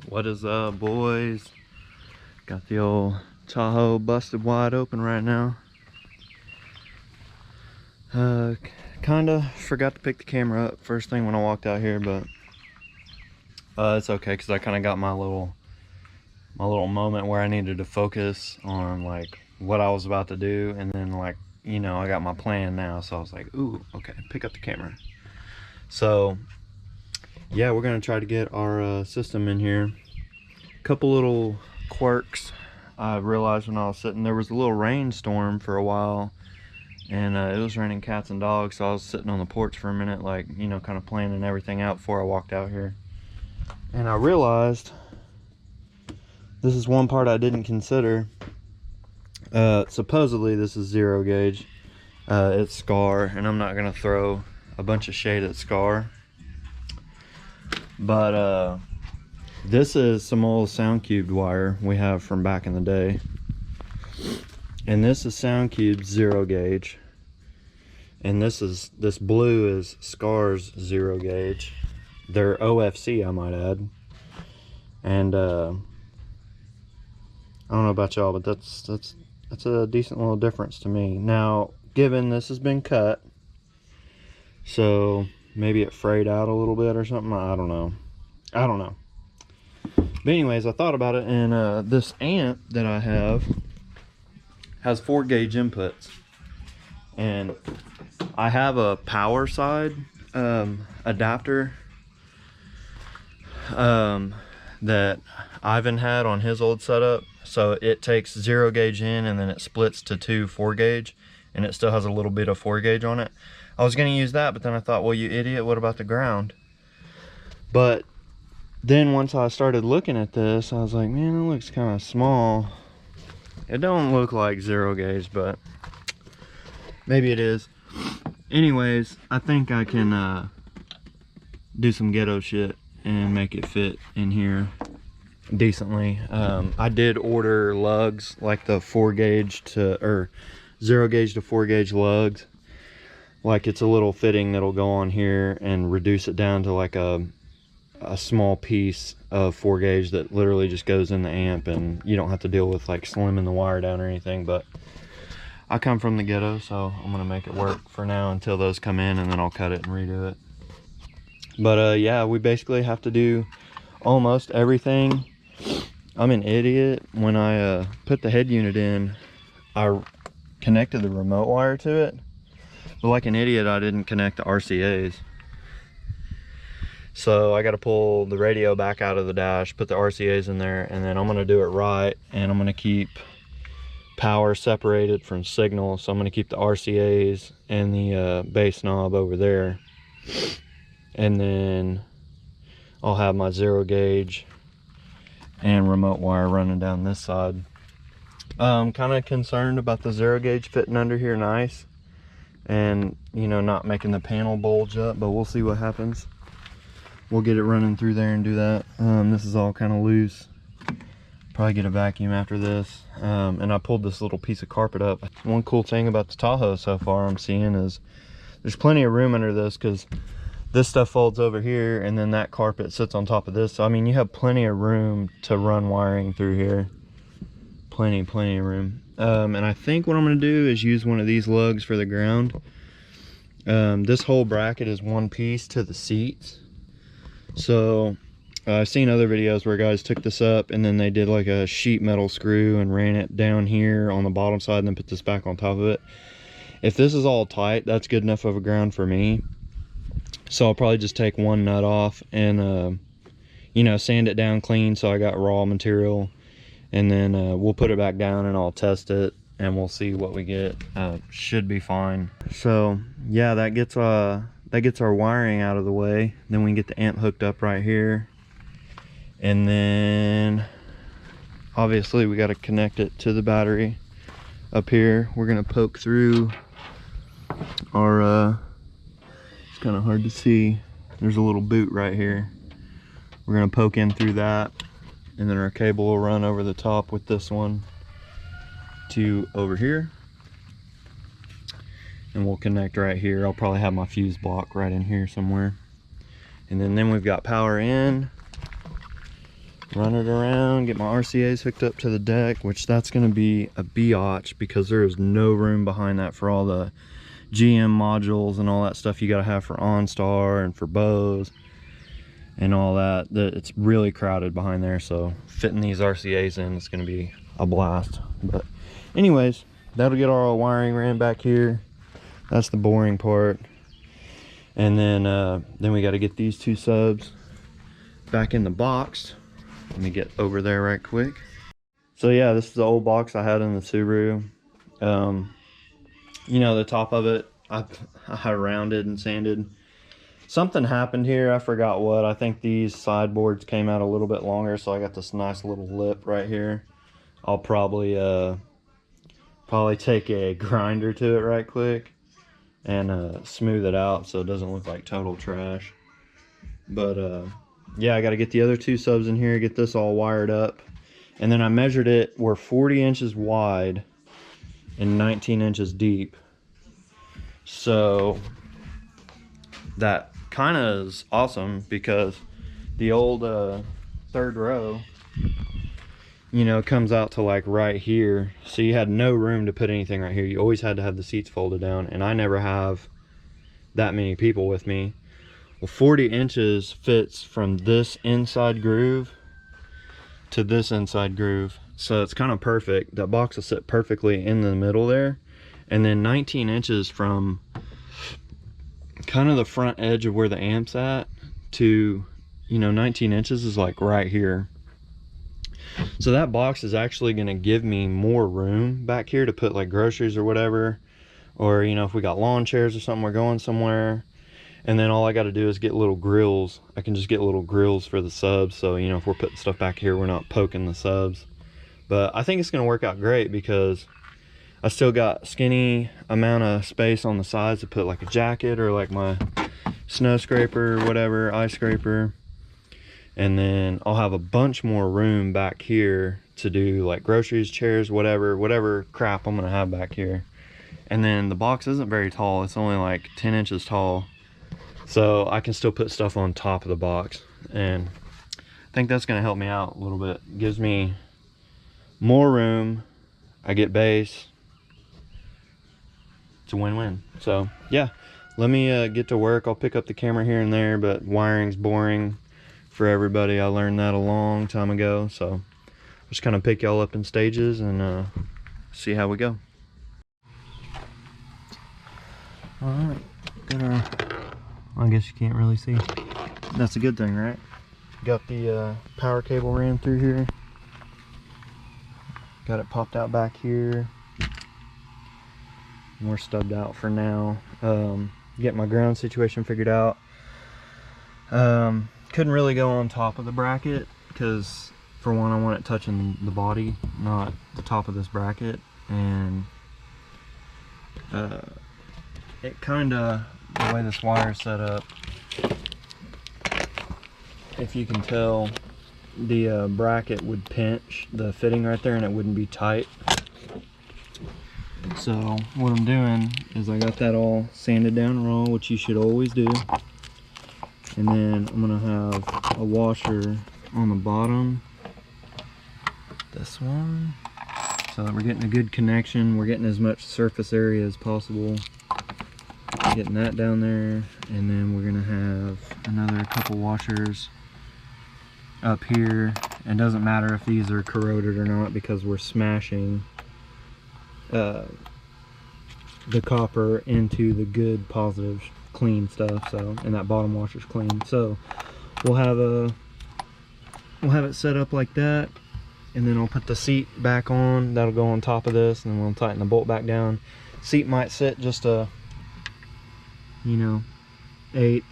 What is up, boys? Got the old Tahoe busted wide open right now. Kinda forgot to pick the camera up first thing when I walked out here, but it's okay because I kind of got my little moment where I needed to focus on like what I was about to do, and then like, you know, I got my plan now, so I was like, ooh, okay, pick up the camera. So yeah, we're gonna try to get our system in here. Couple little quirks I realized when I was sitting. There was a little rainstorm for a while, and it was raining cats and dogs, so I was sitting on the porch for a minute, like, you know, kind of planning everything out before I walked out here. And I realized this is one part I didn't consider. Supposedly this is 0 gauge. It's Scar, and I'm not gonna throw a bunch of shade at Scar, but this is some old SoundQubed wire we have from back in the day, and this is SoundQubed 0 gauge, and this blue is Scar's 0 gauge. They're OFC, I might add. And I don't know about y'all, but that's a decent little difference to me. Now, given this has been cut, so maybe it frayed out a little bit or something. I don't know. But anyways, I thought about it, and this amp that I have has 4 gauge inputs, and I have a power side adapter that Ivan had on his old setup. So it takes 0 gauge in, and then it splits to 2 4 gauge, and it still has a little bit of 4 gauge on it. I was gonna use that, but then I thought, well, you idiot, what about the ground? But then once I started looking at this, I was like, man, it looks kind of small. It don't look like 0 gauge, but maybe it is. Anyways, I think I can do some ghetto shit and make it fit in here decently. I did order lugs, like the 4 gauge to, or 0 gauge to 4 gauge lugs. Like, it's a little fitting that'll go on here and reduce it down to like a small piece of 4 gauge that literally just goes in the amp, and you don't have to deal with like slimming the wire down or anything. But I come from the ghetto, so I'm gonna make it work for now until those come in, and then I'll cut it and redo it. But yeah, we basically have to do almost everything. I'm an idiot. When I put the head unit in, I connected the remote wire to it, but like an idiot, I didn't connect the RCAs. So I got to pull the radio back out of the dash, put the RCAs in there, and then I'm going to do it right, and I'm going to keep power separated from signal. So I'm going to keep the RCAs and the bass knob over there, and then I'll have my 0 gauge and remote wire running down this side. I'm kind of concerned about the 0 gauge fitting under here nice, and, you know, not making the panel bulge up, but we'll see what happens. We'll get it running through there and do that. This is all kind of loose. Probably get a vacuum after this. And I pulled this little piece of carpet up. One cool thing about the Tahoe so far I'm seeing is there's plenty of room under this, because this stuff folds over here, and then that carpet sits on top of this. So I mean, you have plenty of room to run wiring through here. Plenty of room. And I think what I'm going to do is use one of these lugs for the ground. This whole bracket is one piece to the seats. So I've seen other videos where guys took this up and then they did like a sheet metal screw and ran it down here on the bottom side and then put this back on top of it. If this is all tight, that's good enough of a ground for me. So I'll probably just take one nut off and you know, sand it down clean so I got raw material, and then we'll put it back down and I'll test it and we'll see what we get. Should be fine. So yeah, that gets our wiring out of the way. Then we can get the amp hooked up right here, and then obviously we got to connect it to the battery up here. We're gonna poke through our it's kind of hard to see, there's a little boot right here. We're gonna poke in through that, and then our cable will run over the top with this one to over here, and we'll connect right here. I'll probably have my fuse block right in here somewhere. And then we've got power in, run it around, get my RCAs hooked up to the deck, which that's going to be a biatch because there is no room behind that for all the GM modules and all that stuff you got to have for OnStar and for bows and all that. It's really crowded behind there, so fitting these RCAs in is going to be a blast. But anyways, that'll get our wiring ran back here. That's the boring part. And then we got to get these two subs back in the box. Let me get over there right quick. So yeah, this is the old box I had in the Subaru. You know, the top of it, I rounded and sanded. Something happened here, I forgot what. I think these sideboards came out a little bit longer, so I got this nice little lip right here. I'll probably take a grinder to it right quick and smooth it out so it doesn't look like total trash. But yeah, I got to get the other two subs in here, get this all wired up. And then I measured it, we're 40 inches wide and 19 inches deep. So that kind of is awesome because the old third row, you know, comes out to like right here. So you had no room to put anything right here. You always had to have the seats folded down, and I never have that many people with me. Well, 40 inches fits from this inside groove to this inside groove, so it's kind of perfect. That box will sit perfectly in the middle there. And then 19 inches from kind of the front edge of where the amp's at to, you know, 19 inches is like right here. So that box is actually going to give me more room back here to put like groceries or whatever, or, you know, if we got lawn chairs or something, we're going somewhere. And then all I got to do is get little grills. I can just get little grills for the subs, so, you know, if we're putting stuff back here, we're not poking the subs. But I think it's going to work out great because I still got skinny amount of space on the sides to put like a jacket or like my snow scraper or whatever, ice scraper. And then I'll have a bunch more room back here to do like groceries, chairs, whatever crap I'm going to have back here. And then the box isn't very tall. It's only like 10 inches tall. So I can still put stuff on top of the box, and I think that's going to help me out a little bit. It gives me more room, I get base. It's a win-win. So yeah, let me get to work. I'll pick up the camera here and there, but wiring's boring for everybody. I learned that a long time ago, so I'll just kind of pick y'all up in stages and see how we go. All right, got our, I guess you can't really see. That's a good thing, right? Got the power cable ran through here. Got it popped out back here. We're stubbed out for now. Get my ground situation figured out. Couldn't really go on top of the bracket because, for one, I want it touching the body, not the top of this bracket. And it kind of, the way this wire is set up, if you can tell, the bracket would pinch the fitting right there and it wouldn't be tight. So what I'm doing is I got that all sanded down raw, which you should always do. And then I'm gonna have a washer on the bottom, this one, so that we're getting a good connection. We're getting as much surface area as possible. Getting that down there, and then we're gonna have another couple washers up here. It doesn't matter if these are corroded or not because we're smashing the copper into the good, positive, clean stuff. So, and that bottom washer's clean. So we'll have it set up like that, and then I'll put the seat back on. That'll go on top of this, and then we'll tighten the bolt back down. Seat might sit just a, you know, 1/8,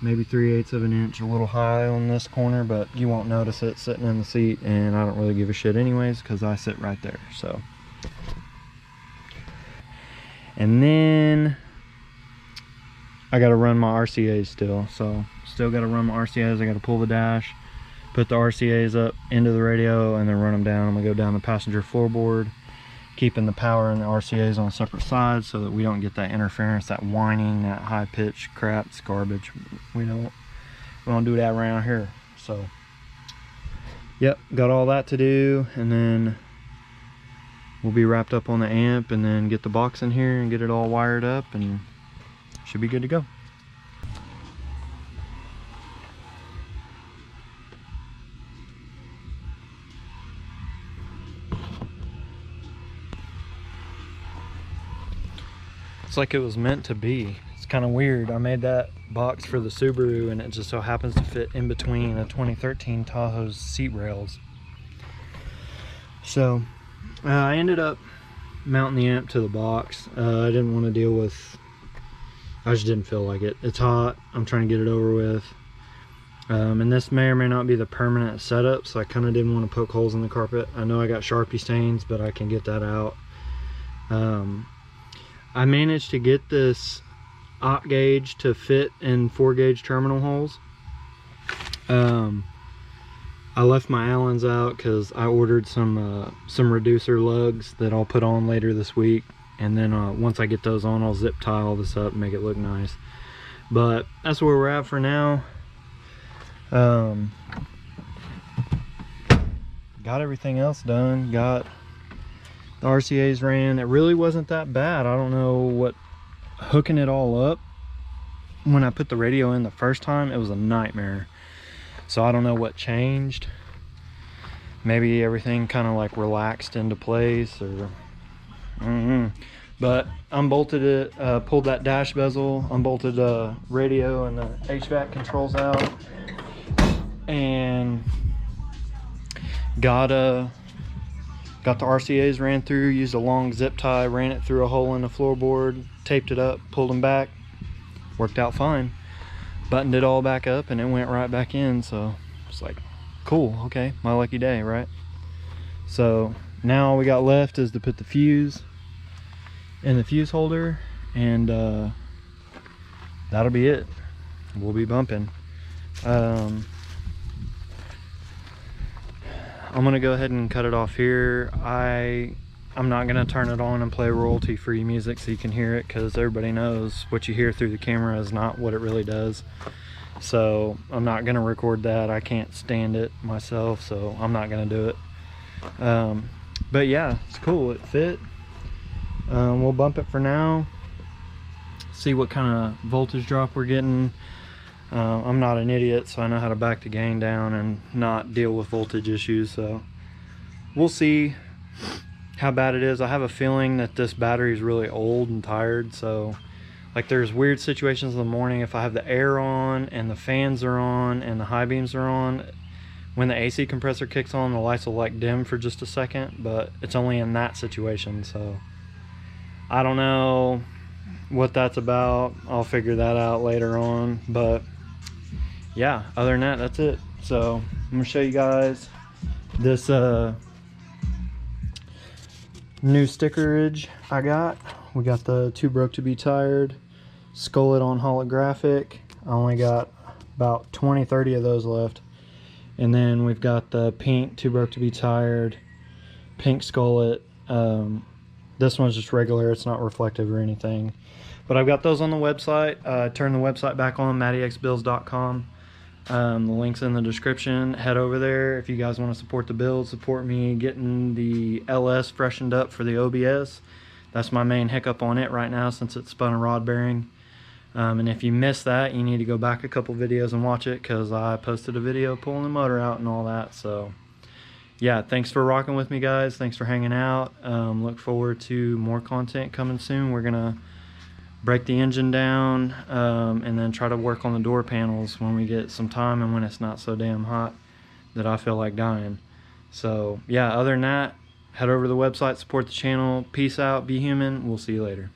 maybe 3/8 of an inch a little high on this corner, but you won't notice it sitting in the seat, and I don't really give a shit anyways because I sit right there. So, and then I got to run my RCAs still, so still got to run my RCAs. I got to pull the dash, put the RCAs up into the radio, and then run them down. I'm gonna go down the passenger floorboard, keeping the power and the RCAs on separate sides so that we don't get that interference, that whining, that high pitch crap. It's garbage. We don't do that around here. So yep, got all that to do, and then we'll be wrapped up on the amp and then get the box in here and get it all wired up and should be good to go. It's like it was meant to be. It's kind of weird. I made that box for the Subaru and it just so happens to fit in between a 2013 Tahoe's seat rails. So I ended up mounting the amp to the box. I didn't want to deal with, I just didn't feel like it. It's hot, I'm trying to get it over with. And this may or may not be the permanent setup, so I kind of didn't want to poke holes in the carpet. I know I got Sharpie stains, but I can get that out. I managed to get this op gauge to fit in 4-gauge terminal holes. I left my Allens out because I ordered some reducer lugs that I'll put on later this week, and then once I get those on, I'll zip tie all this up and make it look nice. But that's where we're at for now. Got everything else done. Got the RCA's ran. It really wasn't that bad. I don't know what, hooking it all up when I put the radio in the first time, it was a nightmare. So I don't know what changed. Maybe everything kind of like relaxed into place, or but unbolted it, pulled that dash bezel, unbolted the radio and the HVAC controls out, and got the RCA's ran through, used a long zip tie, ran it through a hole in the floorboard, taped it up, pulled them back, worked out fine. Buttoned it all back up and it went right back in, so it's like, cool, okay, my lucky day, right? So now all we got left is to put the fuse in the fuse holder, and that'll be it. We'll be bumping. I'm gonna go ahead and cut it off here. I'm not gonna turn it on and play royalty-free music so you can hear it, because everybody knows what you hear through the camera is not what it really does. So I'm not gonna record that. I can't stand it myself, so I'm not gonna do it. But yeah, it's cool, it fit. We'll bump it for now, see what kind of voltage drop we're getting. I'm not an idiot, so I know how to back the gain down and not deal with voltage issues, so we'll see how bad it is. I have a feeling that this battery is really old and tired, so like there's weird situations in the morning if I have the air on and the fans are on and the high beams are on. When the AC compressor kicks on, the lights will like dim for just a second, but it's only in that situation, so I don't know what that's about. I'll figure that out later on, but yeah, other than that, that's it. So I'm gonna show you guys this new stickerage I got. We got the Too Broke to Be Tired Skullet on holographic. I only got about 20-30 of those left. And then we've got the pink Too Broke to Be Tired pink Skullet. This one's just regular, it's not reflective or anything. But I've got those on the website. Turn the website back on, MattyXBuilds.com. The link's in the description. Head over there if you guys want to support the build, support me getting the LS freshened up for the OBS. That's my main hiccup on it right now, since it spun a rod bearing. And if you missed that, you need to go back a couple videos and watch it, because I posted a video pulling the motor out and all that. So yeah, thanks for rocking with me, guys. Thanks for hanging out. Look forward to more content coming soon. We're gonna break the engine down, and then try to work on the door panels when we get some time and when it's not so damn hot that I feel like dying. So yeah, other than that, head over to the website, support the channel. Peace out, be human. We'll see you later.